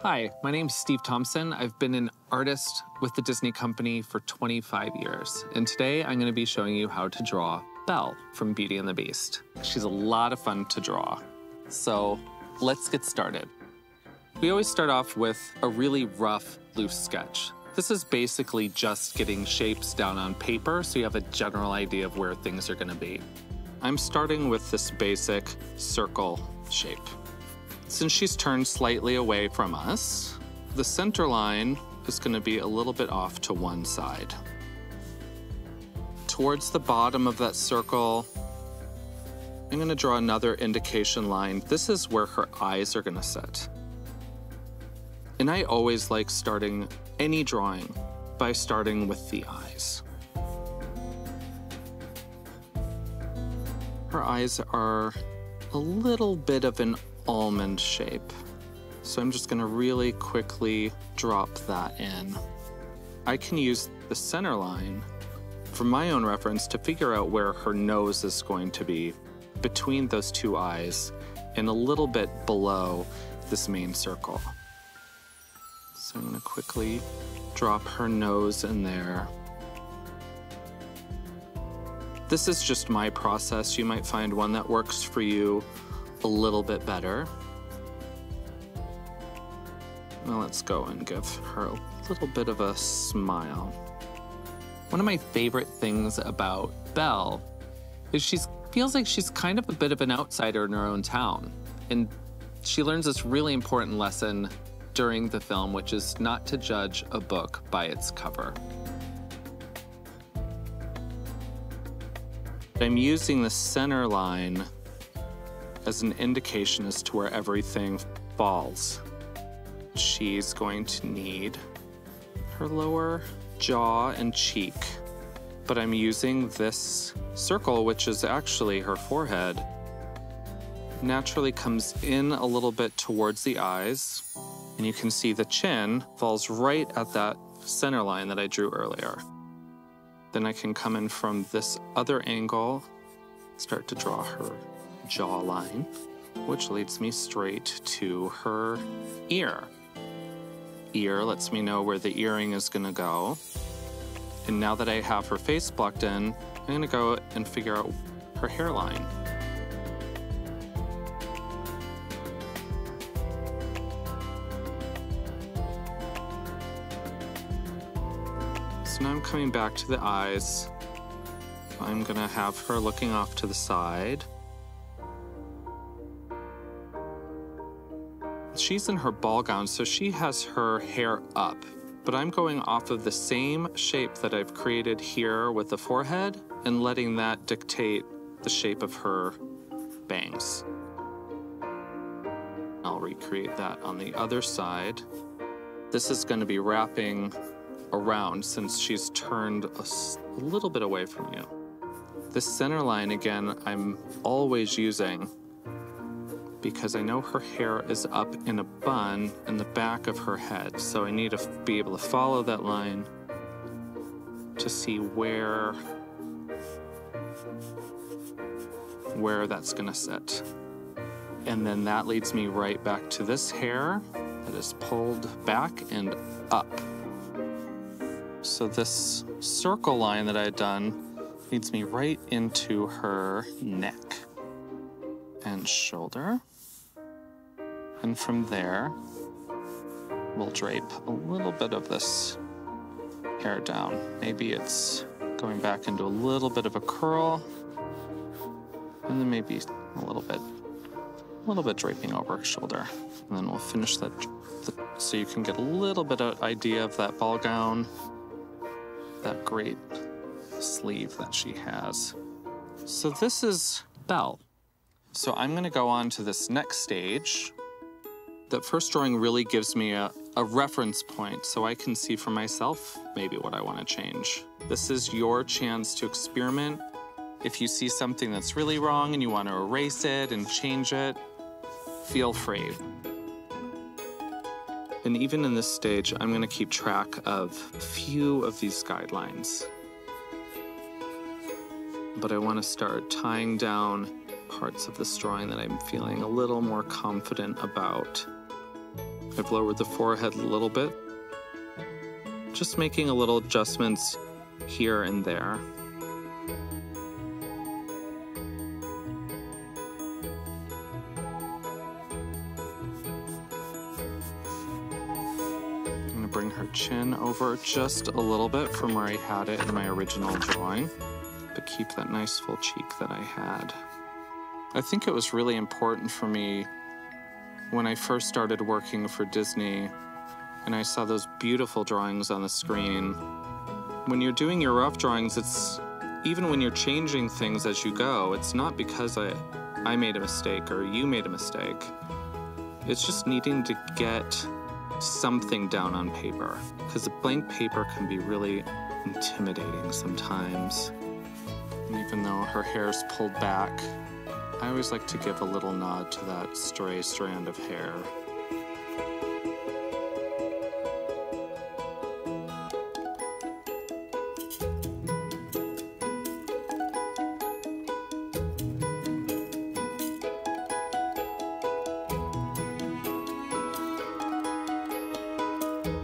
Hi, my name's Steve Thompson. I've been an artist with the Disney Company for 25 years, and today I'm going to be showing you how to draw Belle from Beauty and the Beast. She's a lot of fun to draw, so let's get started. We always start off with a really rough, loose sketch. This is basically just getting shapes down on paper so you have a general idea of where things are going to be. I'm starting with this basic circle shape. Since she's turned slightly away from us, the center line is going to be a little bit off to one side. Towards the bottom of that circle, I'm going to draw another indication line. This is where her eyes are going to sit. And I always like starting any drawing by starting with the eyes. Her eyes are a little bit of an almond shape. So I'm just going to really quickly drop that in. I can use the center line for my own reference to figure out where her nose is going to be between those two eyes and a little bit below this main circle. So I'm going to quickly drop her nose in there. This is just my process. You might find one that works for you a little bit better. Now let's go and give her a little bit of a smile. One of my favorite things about Belle is she feels like she's kind of a bit of an outsider in her own town. And she learns this really important lesson during the film, which is not to judge a book by its cover. I'm using the center line as an indication as to where everything falls. She's going to need her lower jaw and cheek, but I'm using this circle, which is actually her forehead, naturally comes in a little bit towards the eyes, and you can see the chin falls right at that center line that I drew earlier. Then I can come in from this other angle, start to draw her jawline, which leads me straight to her ear. Ear lets me know where the earring is going to go. And now that I have her face blocked in, I'm going to go and figure out her hairline. So now I'm coming back to the eyes. I'm going to have her looking off to the side. She's in her ball gown, so she has her hair up, but I'm going off of the same shape that I've created here with the forehead and letting that dictate the shape of her bangs. I'll recreate that on the other side. This is going to be wrapping around since she's turned a little bit away from you. This center line, again, I'm always using because I know her hair is up in a bun in the back of her head. So I need to be able to follow that line to see where that's gonna sit. And then that leads me right back to this hair that is pulled back and up. So this circle line that I had done leads me right into her neck and shoulder. And from there, we'll drape a little bit of this hair down. Maybe it's going back into a little bit of a curl, and then maybe a little bit draping over her shoulder. And then we'll finish that so you can get a little bit of idea of that ball gown, that great sleeve that she has. So this is Belle. So I'm gonna go on to this next stage. That first drawing really gives me a reference point so I can see for myself maybe what I want to change. This is your chance to experiment. If you see something that's really wrong and you want to erase it and change it, feel free. And even in this stage, I'm going to keep track of a few of these guidelines. but I want to start tying down parts of this drawing that I'm feeling a little more confident about. I've lowered the forehead a little bit, just making a little adjustments here and there. I'm gonna bring her chin over just a little bit from where I had it in my original drawing, but keep that nice full cheek that I had. I think it was really important for me when I first started working for Disney and I saw those beautiful drawings on the screen. When you're doing your rough drawings, it's even when you're changing things as you go, it's not because I made a mistake or you made a mistake. It's just needing to get something down on paper, because a blank paper can be really intimidating sometimes. And even though her hair's pulled back, I always like to give a little nod to that stray strand of hair.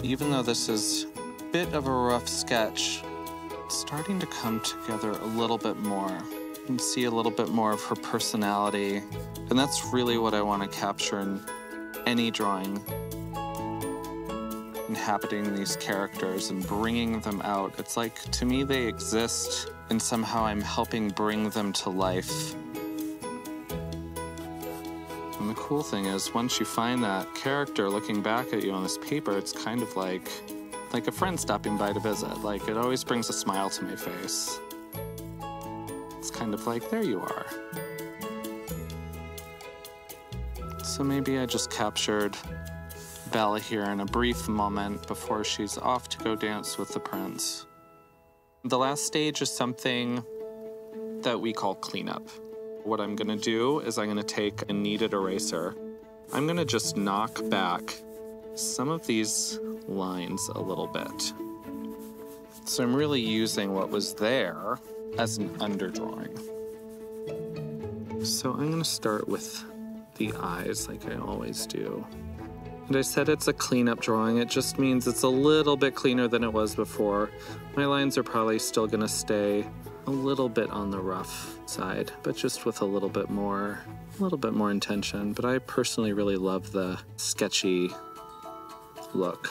Even though this is a bit of a rough sketch, it's starting to come together a little bit more. You can see a little bit more of her personality, and that's really what I want to capture in any drawing. Inhabiting these characters and bringing them out. It's like, to me, they exist, and somehow I'm helping bring them to life. And the cool thing is, once you find that character looking back at you on this paper, it's kind of like a friend stopping by to visit. Like, it always brings a smile to my face. It's kind of like, there you are. So maybe I just captured Belle here in a brief moment before she's off to go dance with the prince. The last stage is something that we call cleanup. What I'm gonna do is I'm gonna take a kneaded eraser. I'm gonna just knock back some of these lines a little bit. So I'm really using what was there as an underdrawing. So I'm gonna start with the eyes like I always do. And I said it's a cleanup drawing. It just means it's a little bit cleaner than it was before. My lines are probably still gonna stay a little bit on the rough side, but just with a little bit more intention. But I personally really love the sketchy look.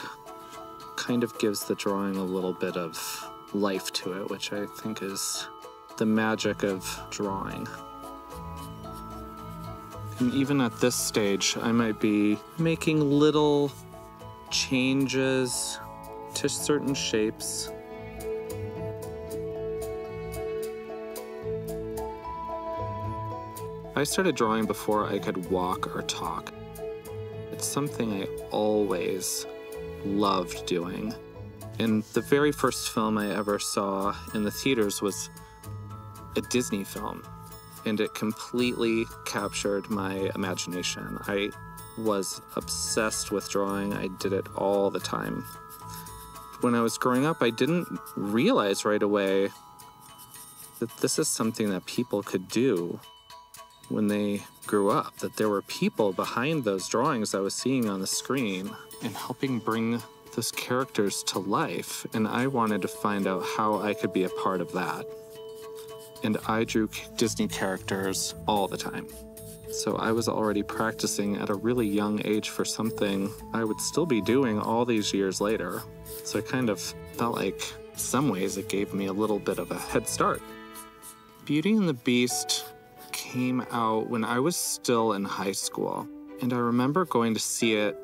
Kind of gives the drawing a little bit of life to it, which I think is the magic of drawing. And even at this stage, I might be making little changes to certain shapes. I started drawing before I could walk or talk. It's something I always loved doing. And the very first film I ever saw in the theaters was a Disney film, and it completely captured my imagination. I was obsessed with drawing. I did it all the time. When I was growing up, I didn't realize right away that this is something that people could do when they grew up, that there were people behind those drawings I was seeing on the screen and helping bring those characters to life. And I wanted to find out how I could be a part of that. And I drew Disney characters all the time. So I was already practicing at a really young age for something I would still be doing all these years later. So I kind of felt like, in some ways, it gave me a little bit of a head start. Beauty and the Beast came out when I was still in high school. And I remember going to see it.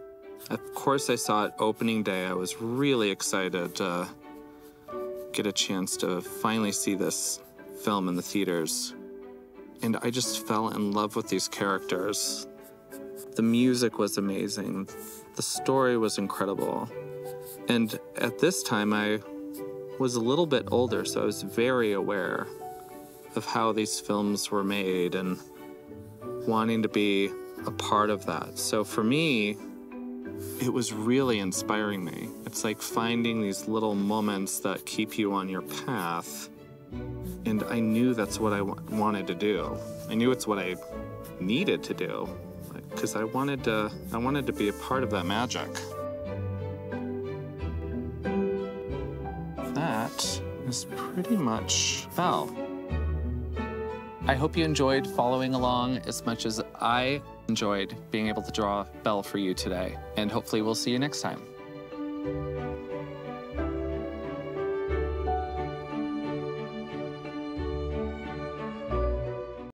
Of course, I saw it opening day. I was really excited to get a chance to finally see this film in the theaters. And I just fell in love with these characters. The music was amazing. The story was incredible. And at this time, I was a little bit older, so I was very aware of how these films were made and wanting to be a part of that. So for me, it was really inspiring me. It's like finding these little moments that keep you on your path And I knew that's what I wanted to do. I knew it's what I needed to do, because I wanted to be a part of that magic. That is pretty much Belle. I hope you enjoyed following along as much as I enjoyed being able to draw Belle for you today. And hopefully we'll see you next time.